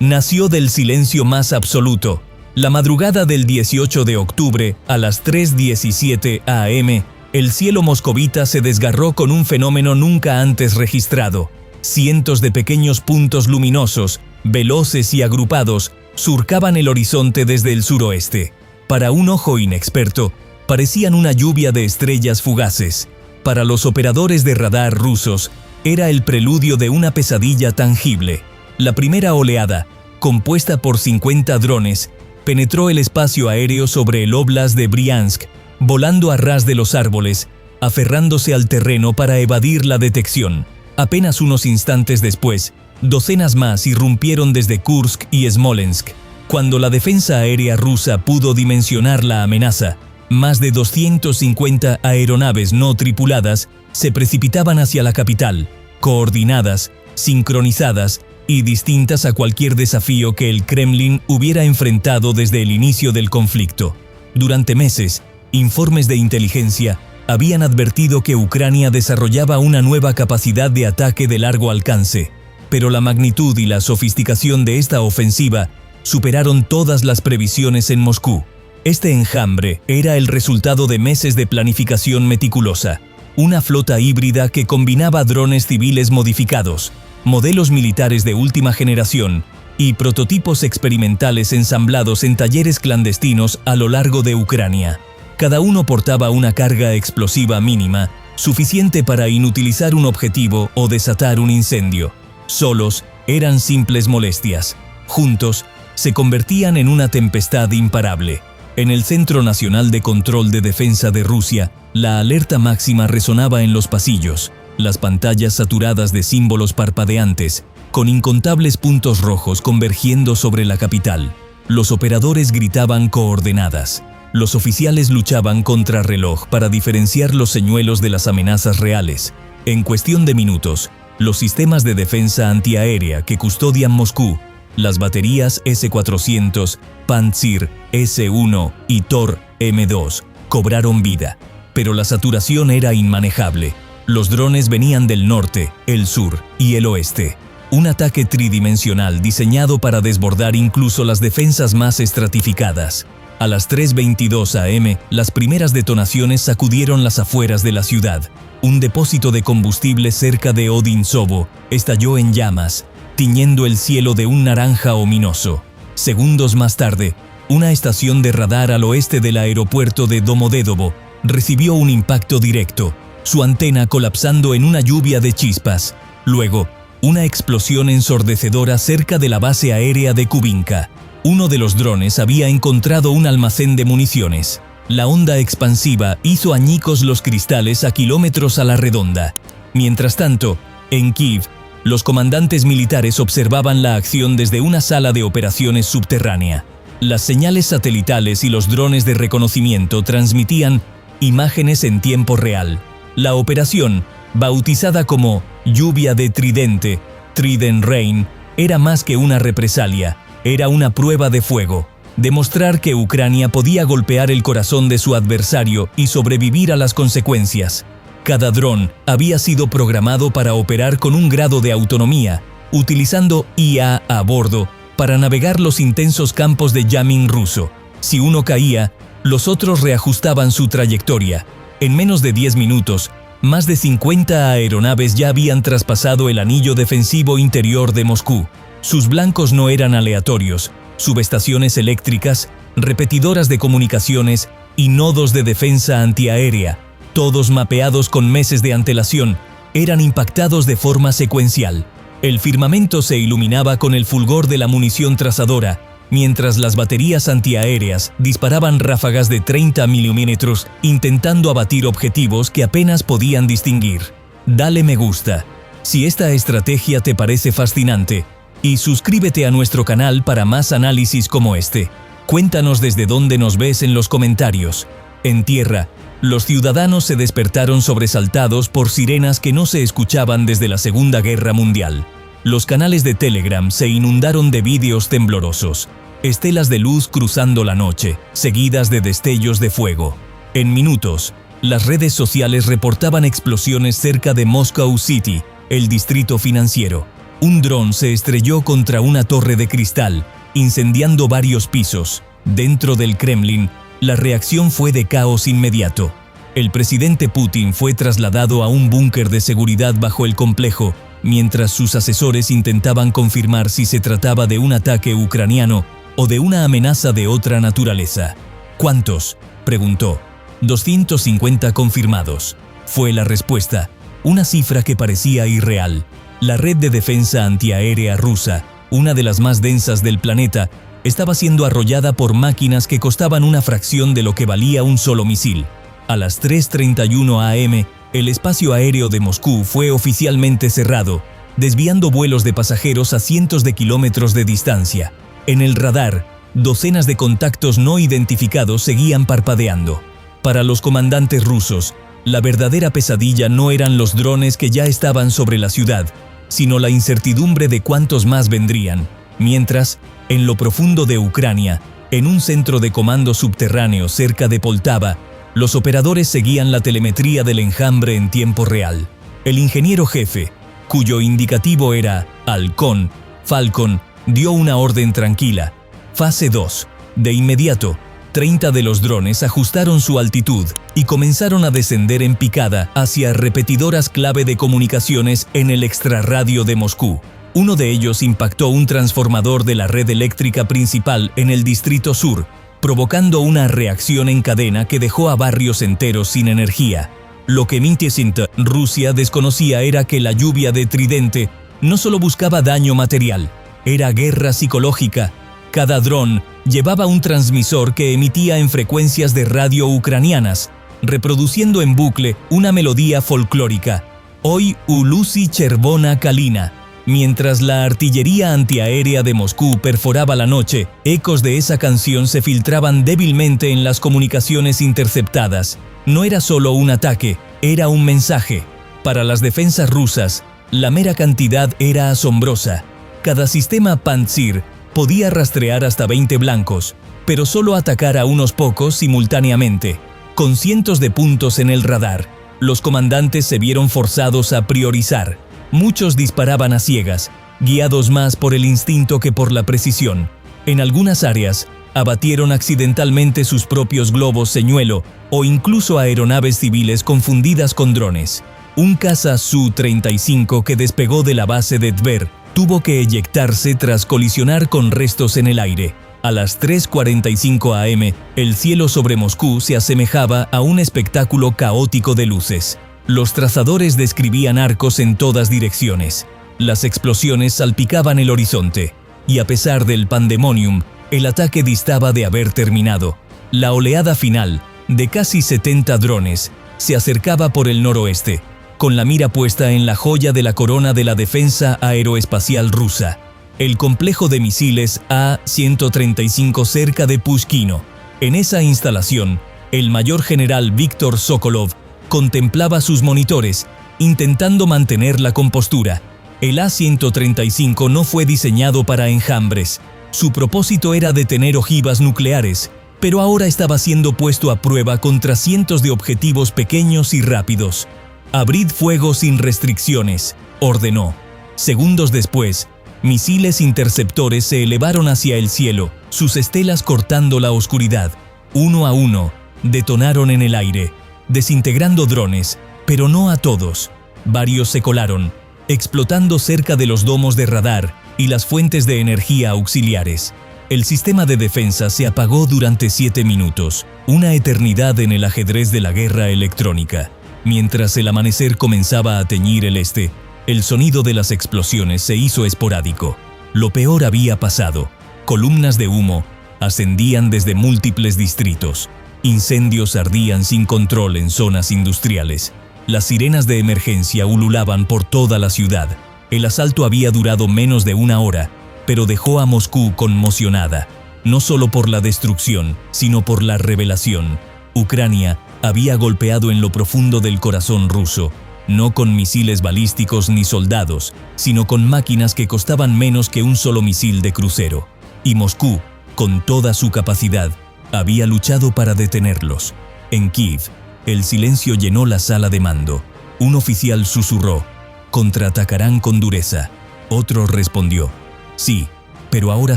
nació del silencio más absoluto. La madrugada del 18 de octubre, a las 3:17 am, el cielo moscovita se desgarró con un fenómeno nunca antes registrado. Cientos de pequeños puntos luminosos, veloces y agrupados, surcaban el horizonte desde el suroeste. Para un ojo inexperto, parecían una lluvia de estrellas fugaces. Para los operadores de radar rusos, era el preludio de una pesadilla tangible. La primera oleada, compuesta por 50 drones, penetró el espacio aéreo sobre el óblast de Briansk, volando a ras de los árboles, aferrándose al terreno para evadir la detección. Apenas unos instantes después, docenas más irrumpieron desde Kursk y Smolensk. Cuando la defensa aérea rusa pudo dimensionar la amenaza, más de 250 aeronaves no tripuladas se precipitaban hacia la capital, coordinadas, sincronizadas y distintas a cualquier desafío que el Kremlin hubiera enfrentado desde el inicio del conflicto. Durante meses, informes de inteligencia habían advertido que Ucrania desarrollaba una nueva capacidad de ataque de largo alcance, pero la magnitud y la sofisticación de esta ofensiva superaron todas las previsiones en Moscú. Este enjambre era el resultado de meses de planificación meticulosa, una flota híbrida que combinaba drones civiles modificados, modelos militares de última generación y prototipos experimentales ensamblados en talleres clandestinos a lo largo de Ucrania. Cada uno portaba una carga explosiva mínima, suficiente para inutilizar un objetivo o desatar un incendio. Solos, eran simples molestias. Juntos, se convertían en una tempestad imparable. En el Centro Nacional de Control de Defensa de Rusia, la alerta máxima resonaba en los pasillos, las pantallas saturadas de símbolos parpadeantes, con incontables puntos rojos convergiendo sobre la capital. Los operadores gritaban coordenadas. Los oficiales luchaban contra reloj para diferenciar los señuelos de las amenazas reales. En cuestión de minutos, los sistemas de defensa antiaérea que custodian Moscú, las baterías S-400, Pantsir S-1 y Tor M-2, cobraron vida. Pero la saturación era inmanejable. Los drones venían del norte, el sur y el oeste. Un ataque tridimensional diseñado para desbordar incluso las defensas más estratificadas. A las 3:22 am, las primeras detonaciones sacudieron las afueras de la ciudad. Un depósito de combustible cerca de Odintsovo estalló en llamas, tiñendo el cielo de un naranja ominoso. Segundos más tarde, una estación de radar al oeste del aeropuerto de Domodedovo recibió un impacto directo, su antena colapsando en una lluvia de chispas. Luego, una explosión ensordecedora cerca de la base aérea de Kubinka. Uno de los drones había encontrado un almacén de municiones. La onda expansiva hizo añicos los cristales a kilómetros a la redonda. Mientras tanto, en Kiev, los comandantes militares observaban la acción desde una sala de operaciones subterránea. Las señales satelitales y los drones de reconocimiento transmitían imágenes en tiempo real. La operación, bautizada como Lluvia de Tridente, Trident Rain, era más que una represalia. Era una prueba de fuego, demostrar que Ucrania podía golpear el corazón de su adversario y sobrevivir a las consecuencias. Cada dron había sido programado para operar con un grado de autonomía, utilizando IA a bordo para navegar los intensos campos de jamming ruso. Si uno caía, los otros reajustaban su trayectoria. En menos de 10 minutos, más de 50 aeronaves ya habían traspasado el anillo defensivo interior de Moscú. Sus blancos no eran aleatorios, subestaciones eléctricas, repetidoras de comunicaciones y nodos de defensa antiaérea, todos mapeados con meses de antelación, eran impactados de forma secuencial. El firmamento se iluminaba con el fulgor de la munición trazadora, mientras las baterías antiaéreas disparaban ráfagas de 30 milímetros intentando abatir objetivos que apenas podían distinguir. Dale me gusta si esta estrategia te parece fascinante. Y suscríbete a nuestro canal para más análisis como este. Cuéntanos desde dónde nos ves en los comentarios. En tierra, los ciudadanos se despertaron sobresaltados por sirenas que no se escuchaban desde la Segunda Guerra Mundial. Los canales de Telegram se inundaron de vídeos temblorosos, estelas de luz cruzando la noche, seguidas de destellos de fuego. En minutos, las redes sociales reportaban explosiones cerca de Moscow City, el distrito financiero. Un dron se estrelló contra una torre de cristal, incendiando varios pisos. Dentro del Kremlin, la reacción fue de caos inmediato. El presidente Putin fue trasladado a un búnker de seguridad bajo el complejo, mientras sus asesores intentaban confirmar si se trataba de un ataque ucraniano o de una amenaza de otra naturaleza. ¿Cuántos?, preguntó. 250 confirmados, fue la respuesta, una cifra que parecía irreal. La red de defensa antiaérea rusa, una de las más densas del planeta, estaba siendo arrollada por máquinas que costaban una fracción de lo que valía un solo misil. A las 3:31 am, el espacio aéreo de Moscú fue oficialmente cerrado, desviando vuelos de pasajeros a cientos de kilómetros de distancia. En el radar, docenas de contactos no identificados seguían parpadeando. Para los comandantes rusos, la verdadera pesadilla no eran los drones que ya estaban sobre la ciudad, sino la incertidumbre de cuántos más vendrían. Mientras, en lo profundo de Ucrania, en un centro de comando subterráneo cerca de Poltava, los operadores seguían la telemetría del enjambre en tiempo real. El ingeniero jefe, cuyo indicativo era Halcón, Falcon, dio una orden tranquila. Fase 2. De inmediato, 30 de los drones ajustaron su altitud y comenzaron a descender en picada hacia repetidoras clave de comunicaciones en el extrarradio de Moscú. Uno de ellos impactó un transformador de la red eléctrica principal en el distrito sur, provocando una reacción en cadena que dejó a barrios enteros sin energía. Lo que Mintiesint, Rusia, desconocía era que la lluvia de Tridente no solo buscaba daño material, era guerra psicológica. Cada dron llevaba un transmisor que emitía en frecuencias de radio ucranianas, reproduciendo en bucle una melodía folclórica. Hoy Ulusi Chervona Kalina. Mientras la artillería antiaérea de Moscú perforaba la noche, ecos de esa canción se filtraban débilmente en las comunicaciones interceptadas. No era solo un ataque, era un mensaje. Para las defensas rusas, la mera cantidad era asombrosa. Cada sistema Pantsir podía rastrear hasta 20 blancos, pero solo atacar a unos pocos simultáneamente. Con cientos de puntos en el radar, los comandantes se vieron forzados a priorizar. Muchos disparaban a ciegas, guiados más por el instinto que por la precisión. En algunas áreas, abatieron accidentalmente sus propios globos señuelo o incluso aeronaves civiles confundidas con drones. Un caza Su-35 que despegó de la base de Tver tuvo que eyectarse tras colisionar con restos en el aire. A las 3:45 am, el cielo sobre Moscú se asemejaba a un espectáculo caótico de luces. Los trazadores describían arcos en todas direcciones. Las explosiones salpicaban el horizonte. Y a pesar del pandemonium, el ataque distaba de haber terminado. La oleada final, de casi 70 drones, se acercaba por el noroeste, con la mira puesta en la joya de la corona de la defensa aeroespacial rusa, el complejo de misiles A-135 cerca de Pushkino. En esa instalación, el mayor general Víktor Sokolov contemplaba sus monitores, intentando mantener la compostura. El A-135 no fue diseñado para enjambres. Su propósito era detener ojivas nucleares, pero ahora estaba siendo puesto a prueba contra cientos de objetivos pequeños y rápidos. «Abrid fuego sin restricciones», ordenó. Segundos después, misiles interceptores se elevaron hacia el cielo, sus estelas cortando la oscuridad. Uno a uno, detonaron en el aire, desintegrando drones, pero no a todos. Varios se colaron, explotando cerca de los domos de radar y las fuentes de energía auxiliares. El sistema de defensa se apagó durante 7 minutos, una eternidad en el ajedrez de la guerra electrónica. Mientras el amanecer comenzaba a teñir el este, el sonido de las explosiones se hizo esporádico. Lo peor había pasado. Columnas de humo ascendían desde múltiples distritos. Incendios ardían sin control en zonas industriales. Las sirenas de emergencia ululaban por toda la ciudad. El asalto había durado menos de 1 hora, pero dejó a Moscú conmocionada, no solo por la destrucción, sino por la revelación. Ucrania había golpeado en lo profundo del corazón ruso, no con misiles balísticos ni soldados, sino con máquinas que costaban menos que un solo misil de crucero. Y Moscú, con toda su capacidad, había luchado para detenerlos. En Kiev, el silencio llenó la sala de mando. Un oficial susurró: «Contraatacarán con dureza». Otro respondió: sí, pero ahora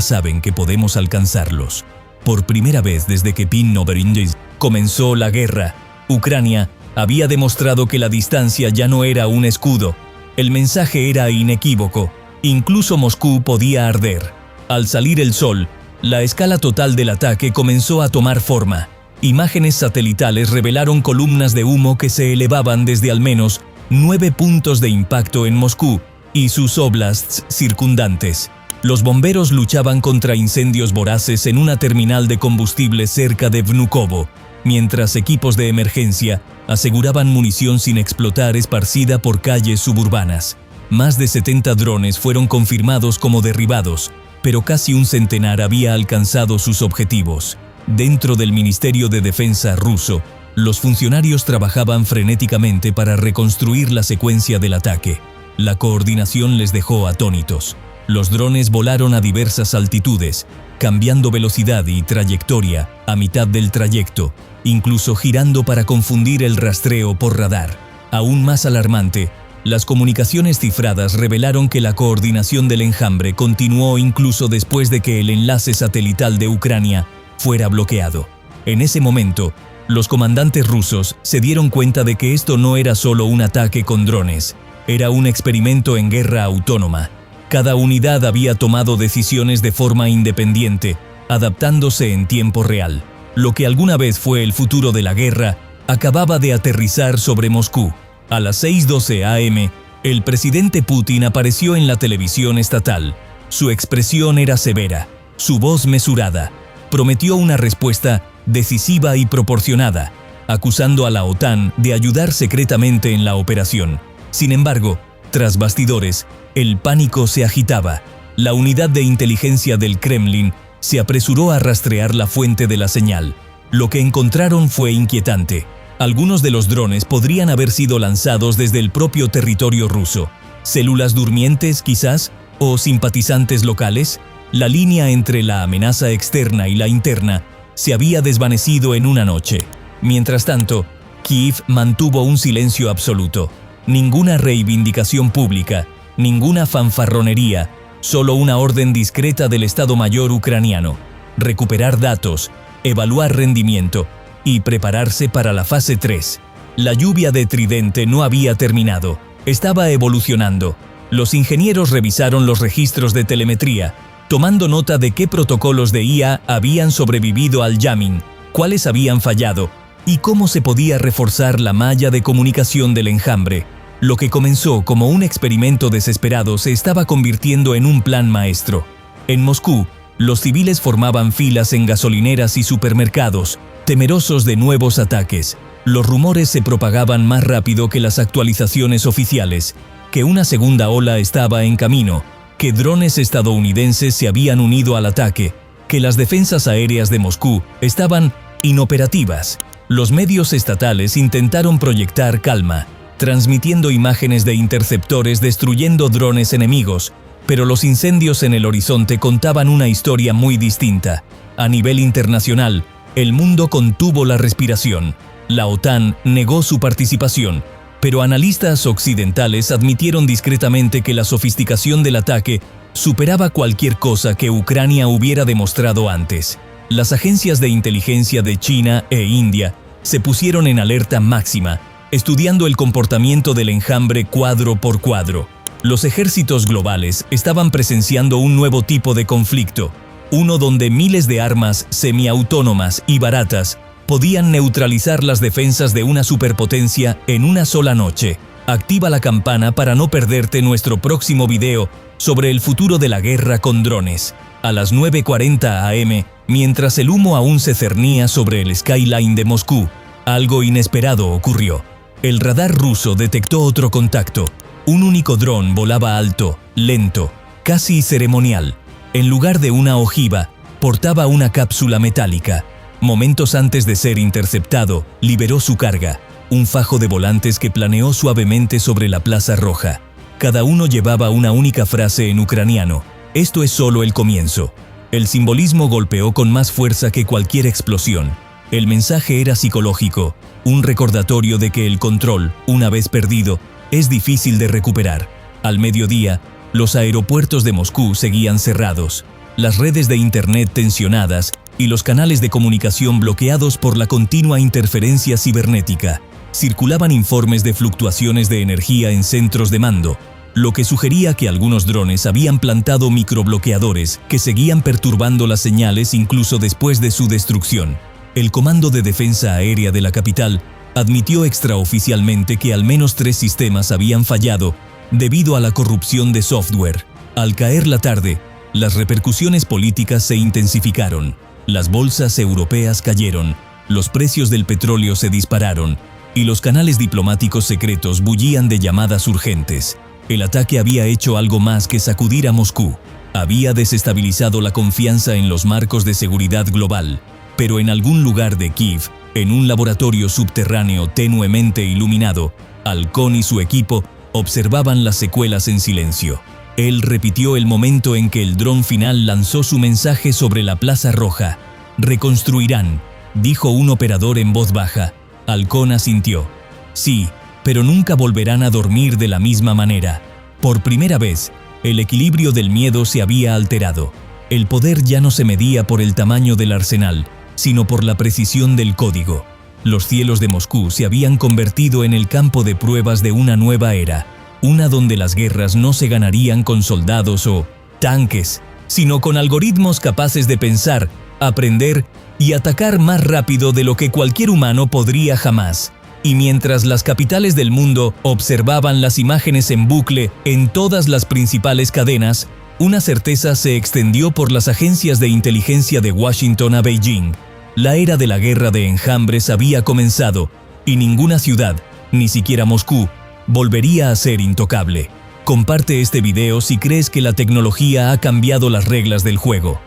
saben que podemos alcanzarlos. Por primera vez desde que Pinnoverindis comenzó la guerra, Ucrania había demostrado que la distancia ya no era un escudo. El mensaje era inequívoco. Incluso Moscú podía arder. Al salir el sol, la escala total del ataque comenzó a tomar forma. Imágenes satelitales revelaron columnas de humo que se elevaban desde al menos 9 puntos de impacto en Moscú y sus oblasts circundantes. Los bomberos luchaban contra incendios voraces en una terminal de combustible cerca de Vnukovo, mientras equipos de emergencia aseguraban munición sin explotar esparcida por calles suburbanas. Más de 70 drones fueron confirmados como derribados, pero casi un centenar había alcanzado sus objetivos. Dentro del Ministerio de Defensa ruso, los funcionarios trabajaban frenéticamente para reconstruir la secuencia del ataque. La coordinación les dejó atónitos. Los drones volaron a diversas altitudes, cambiando velocidad y trayectoria a mitad del trayecto, incluso girando para confundir el rastreo por radar. Aún más alarmante, las comunicaciones cifradas revelaron que la coordinación del enjambre continuó incluso después de que el enlace satelital de Ucrania fuera bloqueado. En ese momento, los comandantes rusos se dieron cuenta de que esto no era solo un ataque con drones, era un experimento en guerra autónoma. Cada unidad había tomado decisiones de forma independiente, adaptándose en tiempo real. Lo que alguna vez fue el futuro de la guerra acababa de aterrizar sobre Moscú. A las 6:12 am, el presidente Putin apareció en la televisión estatal. Su expresión era severa, su voz mesurada. Prometió una respuesta decisiva y proporcionada, acusando a la OTAN de ayudar secretamente en la operación. Sin embargo, tras bastidores, el pánico se agitaba. La unidad de inteligencia del Kremlin se apresuró a rastrear la fuente de la señal. Lo que encontraron fue inquietante. Algunos de los drones podrían haber sido lanzados desde el propio territorio ruso. ¿Células durmientes, quizás? ¿O simpatizantes locales? La línea entre la amenaza externa y la interna se había desvanecido en una noche. Mientras tanto, Kiev mantuvo un silencio absoluto. Ninguna reivindicación pública, ninguna fanfarronería, solo una orden discreta del Estado Mayor ucraniano: recuperar datos, evaluar rendimiento y prepararse para la fase 3. La lluvia de tridente no había terminado, estaba evolucionando. Los ingenieros revisaron los registros de telemetría, tomando nota de qué protocolos de IA habían sobrevivido al jamming, cuáles habían fallado y cómo se podía reforzar la malla de comunicación del enjambre. Lo que comenzó como un experimento desesperado se estaba convirtiendo en un plan maestro. En Moscú, los civiles formaban filas en gasolineras y supermercados, temerosos de nuevos ataques. Los rumores se propagaban más rápido que las actualizaciones oficiales, que una segunda ola estaba en camino, que drones estadounidenses se habían unido al ataque, que las defensas aéreas de Moscú estaban inoperativas. Los medios estatales intentaron proyectar calma, transmitiendo imágenes de interceptores destruyendo drones enemigos, pero los incendios en el horizonte contaban una historia muy distinta. A nivel internacional, el mundo contuvo la respiración. La OTAN negó su participación, pero analistas occidentales admitieron discretamente que la sofisticación del ataque superaba cualquier cosa que Ucrania hubiera demostrado antes. Las agencias de inteligencia de China e India se pusieron en alerta máxima, estudiando el comportamiento del enjambre cuadro por cuadro. Los ejércitos globales estaban presenciando un nuevo tipo de conflicto, uno donde miles de armas semiautónomas y baratas podían neutralizar las defensas de una superpotencia en una sola noche. Activa la campana para no perderte nuestro próximo video sobre el futuro de la guerra con drones. A las 9:40 am, mientras el humo aún se cernía sobre el skyline de Moscú, algo inesperado ocurrió. El radar ruso detectó otro contacto. Un único dron volaba alto, lento, casi ceremonial. En lugar de una ojiva, portaba una cápsula metálica. Momentos antes de ser interceptado, liberó su carga, un fajo de volantes que planeó suavemente sobre la Plaza Roja. Cada uno llevaba una única frase en ucraniano: «Esto es solo el comienzo». El simbolismo golpeó con más fuerza que cualquier explosión. El mensaje era psicológico, un recordatorio de que el control, una vez perdido, es difícil de recuperar. Al mediodía, Los aeropuertos de Moscú seguían cerrados, las redes de Internet tensionadas y los canales de comunicación bloqueados por la continua interferencia cibernética. Circulaban informes de fluctuaciones de energía en centros de mando, lo que sugería que algunos drones habían plantado microbloqueadores que seguían perturbando las señales incluso después de su destrucción. El Comando de Defensa Aérea de la capital admitió extraoficialmente que al menos 3 sistemas habían fallado debido a la corrupción de software. Al caer la tarde, las repercusiones políticas se intensificaron. Las bolsas europeas cayeron, los precios del petróleo se dispararon y los canales diplomáticos secretos bullían de llamadas urgentes. El ataque había hecho algo más que sacudir a Moscú. Había desestabilizado la confianza en los marcos de seguridad global, pero en algún lugar de Kiev, en un laboratorio subterráneo tenuemente iluminado, Halcón y su equipo observaban las secuelas en silencio. Él repitió el momento en que el dron final lanzó su mensaje sobre la Plaza Roja. «Reconstruirán», dijo un operador en voz baja. Halcón asintió. «Sí, pero nunca volverán a dormir de la misma manera». Por primera vez, el equilibrio del miedo se había alterado. El poder ya no se medía por el tamaño del arsenal, sino por la precisión del código. Los cielos de Moscú se habían convertido en el campo de pruebas de una nueva era, una donde las guerras no se ganarían con soldados o tanques, sino con algoritmos capaces de pensar, aprender y atacar más rápido de lo que cualquier humano podría jamás. Y mientras las capitales del mundo observaban las imágenes en bucle en todas las principales cadenas, una certeza se extendió por las agencias de inteligencia de Washington a Beijing. La era de la guerra de enjambres había comenzado, y ninguna ciudad, ni siquiera Moscú, volvería a ser intocable. Comparte este video si crees que la tecnología ha cambiado las reglas del juego.